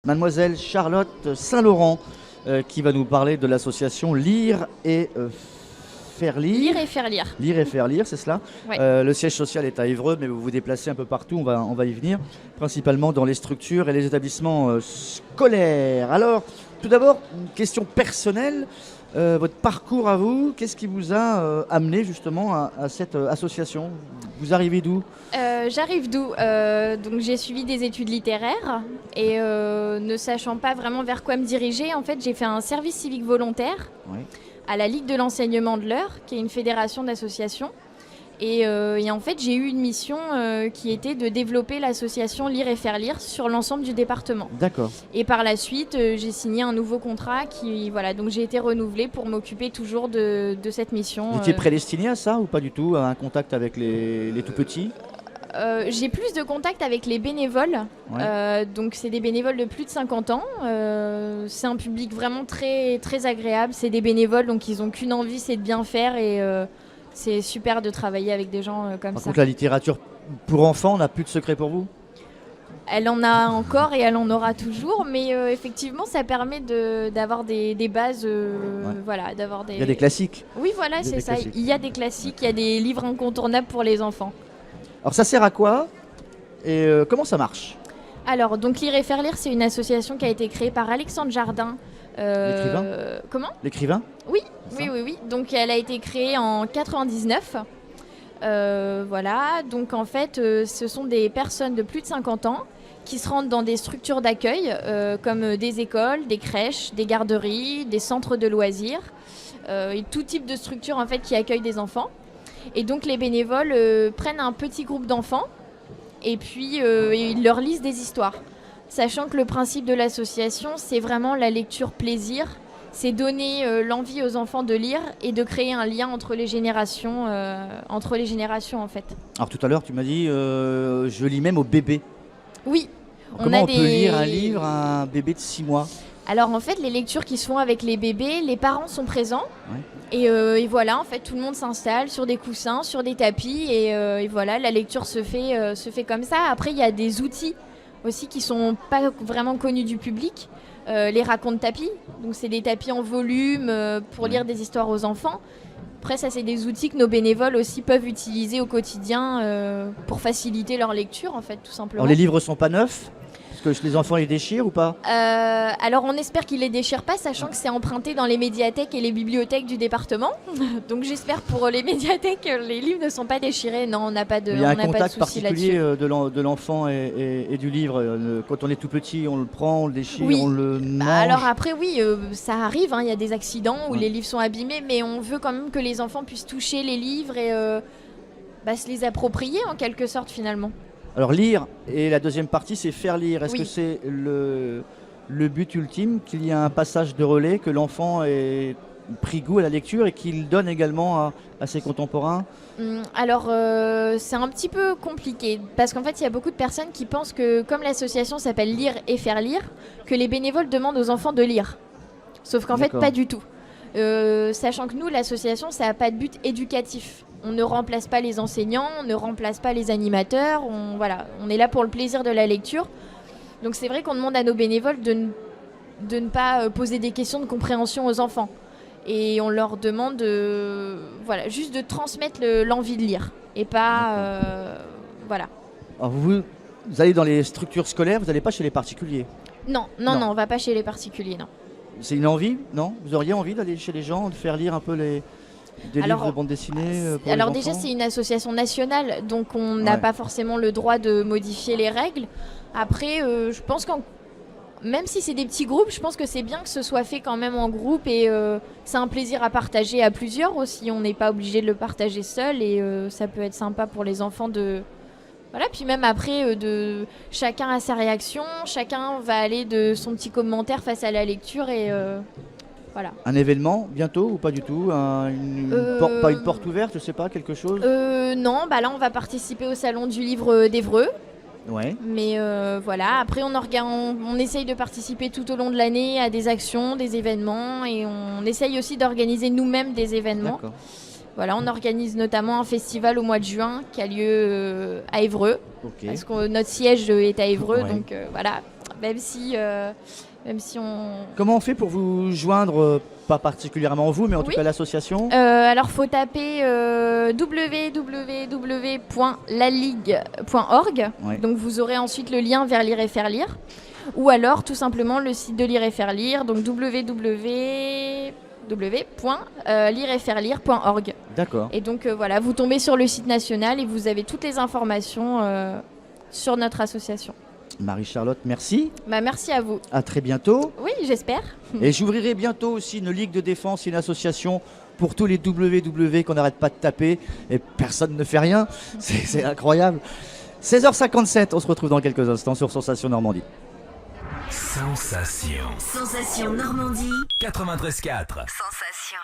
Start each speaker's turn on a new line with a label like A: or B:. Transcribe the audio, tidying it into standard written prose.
A: Mademoiselle Charlotte Saint-Laurent qui va nous parler de l'association Lire et Faire Lire.
B: Lire et faire lire.
A: Lire et Faire Lire, c'est cela.
B: Ouais.
A: Le siège social est à Évreux, mais vous vous déplacez un peu partout, on va y venir, principalement dans les structures et les établissements scolaires. Alors, tout d'abord, une question personnelle. Votre parcours à vous, qu'est-ce qui vous a amené justement à cette association? Vous arrivez d'où?
B: J'arrive d'où Donc j'ai suivi des études littéraires et ne sachant pas vraiment vers quoi me diriger, en fait j'ai fait un service civique volontaire à la Ligue de l'enseignement de l'Eure, qui est une fédération d'associations. Et en fait j'ai eu une mission qui était de développer l'association Lire et Faire Lire sur l'ensemble du département.
A: D'accord.
B: Et par la suite j'ai signé un nouveau contrat donc j'ai été renouvelée pour m'occuper toujours de cette mission.
A: Vous étiez prédestiné à ça ou pas du tout, à un contact avec les tout petits?
B: J'ai plus de contact avec les bénévoles, donc c'est des bénévoles de plus de 50 ans, c'est un public vraiment très, très agréable, c'est des bénévoles donc ils n'ont qu'une envie, c'est de bien faire et c'est super de travailler avec des gens comme
A: Par
B: ça.
A: contre, la littérature pour enfants n'a plus de secret pour vous?
B: Elle en a encore et elle en aura toujours, mais effectivement ça permet d'avoir des bases, voilà, d'avoir des...
A: Il y a des classiques.
B: Oui voilà, c'est ça, il y a des classiques, il y a des livres incontournables pour les enfants.
A: Alors ça sert à quoi et comment ça marche?
B: Alors, donc Lire et Faire Lire, c'est une association qui a été créée par Alexandre Jardin.
A: L'écrivain?
B: Comment?
A: L'écrivain?
B: Oui. Donc elle a été créée en 99. Voilà, donc en fait, ce sont des personnes de plus de 50 ans qui se rendent dans des structures d'accueil, comme des écoles, des crèches, des garderies, des centres de loisirs, et tout type de structures en fait qui accueillent des enfants. Et donc les bénévoles prennent un petit groupe d'enfants et puis ils leur lisent des histoires. Sachant que le principe de l'association, c'est vraiment la lecture plaisir, c'est donner l'envie aux enfants de lire et de créer un lien entre les générations en fait.
A: Alors tout à l'heure, tu m'as dit, je lis même aux bébés.
B: Oui.
A: Comment on peut lire un livre à un bébé de 6 mois?
B: Alors en fait, les lectures qui se font avec les bébés, les parents sont présents. Et voilà, en fait, tout le monde s'installe sur des coussins, sur des tapis, et voilà, la lecture se fait comme ça. Après, il y a des outils aussi qui sont pas vraiment connus du public. Les raconte tapis, donc c'est des tapis en volume pour lire des histoires aux enfants. Après, ça, c'est des outils que nos bénévoles aussi peuvent utiliser au quotidien pour faciliter leur lecture, en fait, tout simplement.
A: Alors les livres sont pas neufs? Est-ce que les enfants les déchirent ou pas?
B: Alors on espère qu'ils les déchirent pas, sachant que c'est emprunté dans les médiathèques et les bibliothèques du département. Donc j'espère pour les médiathèques que les livres ne sont pas déchirés. Non, on n'a pas de souci là-dessus.
A: Il y a un contact particulier de l'enfant et du livre. Quand on est tout petit, on le prend, on le déchire, on le mange.
B: Alors après oui, ça arrive, il y a des accidents où les livres sont abîmés, mais on veut quand même que les enfants puissent toucher les livres et se les approprier en quelque sorte finalement.
A: Alors lire, et la deuxième partie c'est faire lire. Est-ce que c'est le but ultime, qu'il y a un passage de relais, que l'enfant ait pris goût à la lecture et qu'il donne également à ses contemporains?
B: Alors c'est un petit peu compliqué, parce qu'en fait il y a beaucoup de personnes qui pensent que comme l'association s'appelle Lire et Faire Lire, que les bénévoles demandent aux enfants de lire. Sauf qu'en fait pas du tout. Sachant que nous, l'association, ça n'a pas de but éducatif. On ne remplace pas les enseignants, on ne remplace pas les animateurs. On est là pour le plaisir de la lecture. Donc c'est vrai qu'on demande à nos bénévoles de ne pas poser des questions de compréhension aux enfants. Et on leur demande juste de transmettre l'envie de lire. Et pas... voilà.
A: Alors vous allez dans les structures scolaires, vous n'allez pas chez les particuliers?
B: Non, on ne va pas chez les particuliers, non.
A: C'est une envie, non? Vous auriez envie d'aller chez les gens, de faire lire un peu des livres de bande dessinée pour les enfants?
B: Déjà, c'est une association nationale, donc on n'a pas forcément le droit de modifier les règles. Après, je pense que même si c'est des petits groupes, je pense que c'est bien que ce soit fait quand même en groupe et c'est un plaisir à partager à plusieurs aussi. On n'est pas obligé de le partager seul et ça peut être sympa pour les enfants de... Voilà, puis même après, chacun a sa réaction, chacun va aller de son petit commentaire face à la lecture et voilà.
A: Un événement bientôt ou pas du tout? Pas une porte ouverte, je sais pas, quelque chose?
B: Non, là on va participer au salon du livre d'Évreux.
A: Ouais.
B: Mais voilà, après on essaye de participer tout au long de l'année à des actions, des événements et on essaye aussi d'organiser nous-mêmes des événements.
A: D'accord.
B: Voilà, on organise notamment un festival au mois de juin qui a lieu à Évreux, parce que notre siège est à Évreux, donc voilà. Même si on...
A: Comment on fait pour vous joindre, pas particulièrement vous, mais en tout cas l'association?
B: Alors, faut taper www.laligue.org.
A: Ouais.
B: Donc, vous aurez ensuite le lien vers Lire et Faire Lire. Ou alors, tout simplement, le site de Lire et Faire Lire. Donc, www.lireetfairelire.org.
A: D'accord.
B: Et donc, voilà, vous tombez sur le site national et vous avez toutes les informations sur notre association.
A: Marie-Charlotte, merci.
B: Merci à vous.
A: À très bientôt.
B: Oui, j'espère.
A: Et j'ouvrirai bientôt aussi une ligue de défense, une association pour tous les WW qu'on n'arrête pas de taper et personne ne fait rien. C'est incroyable. 16h57, on se retrouve dans quelques instants sur Sensation Normandie.
C: Sensation.
D: Sensation Normandie.
C: 93.4.
D: Sensation.